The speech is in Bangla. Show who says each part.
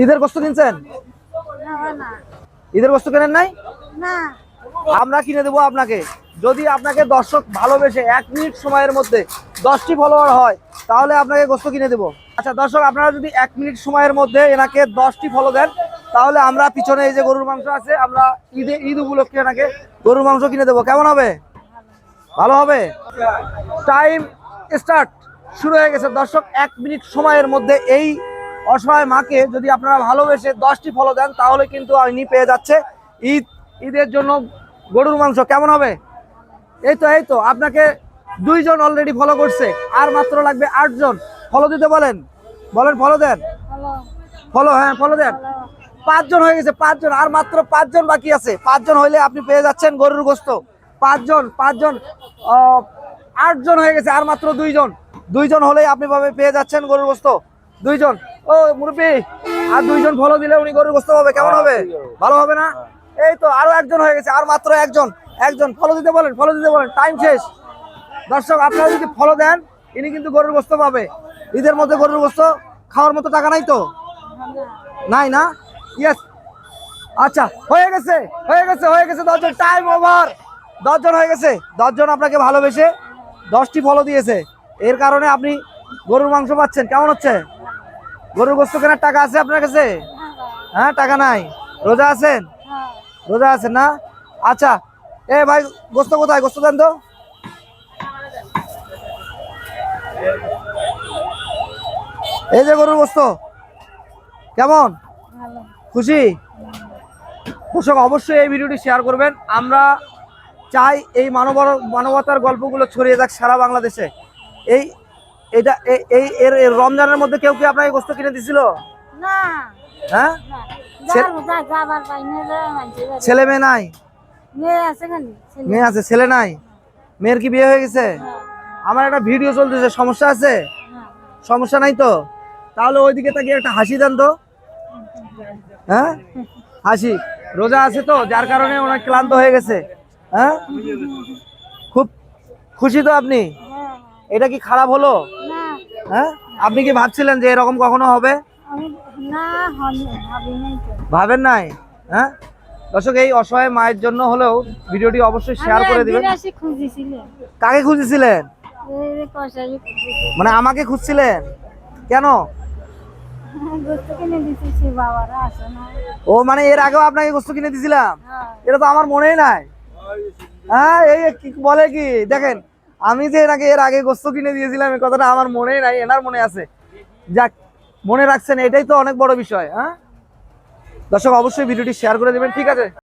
Speaker 1: ঈদের গোস্ত কিনছেন? ঈদের গোস্ত কেনেন নাই? আমরা কিনে দেবো আপনাকে। যদি আপনাকে দর্শক ভালোবেসে 1 মিনিট সময়ের মধ্যে 10টি ফলোয়ার হয় তাহলে আপনাকে গোস্ত কিনে দেবো। আচ্ছা দর্শক, আপনারা যদি 1 মিনিট সময়ের মধ্যে এনাকে 10টি ফলো দেন তাহলে আমরা পিছনে এই যে গরুর মাংস আছে, আমরা ঈদ উপলক্ষে এনাকে গরুর মাংস কিনে দেবো। কেমন হবে? ভালো হবে। টাইম স্টার্ট, শুরু হয়ে গেছে দর্শক। 1 মিনিট সময়ের মধ্যে এই অসহায় মাকে যদি আপনারা ভালোবেসে 10টি ফলো দেন তাহলে কিন্তু ইনি পেয়ে যাচ্ছে ঈদের জন্য গরুর মাংস। কেমন হবে? এই তো আপনাকে 2 জন অলরেডি ফলো করছে, আর মাত্র লাগবে 8 জন। ফলো দিতে বলেন ফলো দেন। ফলো, হ্যাঁ ফলো দেন। 5 জন হয়ে গেছে, 5 জন, আর মাত্র 5 জন বাকি আছে। 5 জন হইলে আপনি পেয়ে যাচ্ছেন গরুর গোস্ত। 5 জন 8 জন হয়ে গেছে, আর মাত্র 2 জন। 2 জন হলেই আপনি পেয়ে যাচ্ছেন গরুর গোস্ত। 2 জন। ও মুরব্বি, আর 2 জন ফলো দিলে উনি গরুর গোস্ত পাবে। কেমন হবে? ভালো হবে না? এই তো আরো 1 জন হয়ে গেছে, আর মাত্র 1 জন। ফলো দিতে বলেন টাইম শেষ। দর্শক, আপনারা যদি ফলো দেন ইনি কিন্তু গরুর গোস্ত পাবে। ঈদের মধ্যে গরুর গোস্ত খাওয়ার মতো টাকা নাই তো? নাই না? ইয়েস। আচ্ছা, হয়ে গেছে 10 জন। Time over. 10 জন হয়ে গেছে। 10 জন আপনাকে ভালোবেসে 10টি ফলো দিয়েছে, এর কারণে আপনি গরুর মাংস পাচ্ছেন। কেমন হচ্ছে? গরুর গোস্ত কেনার টাকা আছে আপনার কাছে? হ্যাঁ, টাকা নাই। রোজা আছেন? রোজা আছেন না? আচ্ছা, এ ভাই, গোস্ত কোথায়? গোস্ত দেন তো। এই যে গরুর গোস্ত। কেমন? খুশি? দর্শক, অবশ্যই এই ভিডিওটি শেয়ার করবেন। আমরা চাই এই মানবতার গল্পগুলো ছড়িয়ে যাক সারা বাংলাদেশে। এর রমজানের মধ্যে কেউ কি আপনাকে গোস্ত কিনে দিছিল?
Speaker 2: না।
Speaker 1: হ্যাঁ, ছেলে মেয়ে নাই? মেয়ে আছে, ছেলে নাই। মেয়ের কি বিয়ে হয়ে গেছে? আমার একটা ভিডিও চলতেছে, সমস্যা আছে? সমস্যা নাই তো? তাহলে ওইদিকে তাকিয়ে একটা হাসি দেন তো। হ্যাঁ, হাসি। রোজা আছে তো, যার কারণে অনেক ক্লান্ত হয়ে গেছে। হ্যাঁ, খুব খুশি তো আপনি? এটা কি খারাপ হলো? হ্যাঁ, আপনি কি ভাবছিলেন যে এরকম কখনো হবে? ভাবেন নাই? হ্যাঁ দর্শক, এই অসহায় মায়ের জন্য হলেও ভিডিওটি অবশ্যই শেয়ার করে দিবেন। কাকে খুঁজেছিলেন? মানে আমাকে খুঁজছিলেন কেন? ও মানে এর আগেও আপনাকে গোস্ত কিনে দিছিলাম? এটা তো আমার মনেই নাই। হ্যাঁ, এই কি বলে কি, দেখেন আমি যে এর আগে গোস্ত কিনে দিয়েছিলাম এই কথাটা আমার মনেই নাই, এনার মনে আছে। যাক, মনে রাখছেন, এটাই তো অনেক বড় বিষয়। হ্যাঁ দর্শক, অবশ্যই ভিডিওটি শেয়ার করে দিবেন। ঠিক আছে।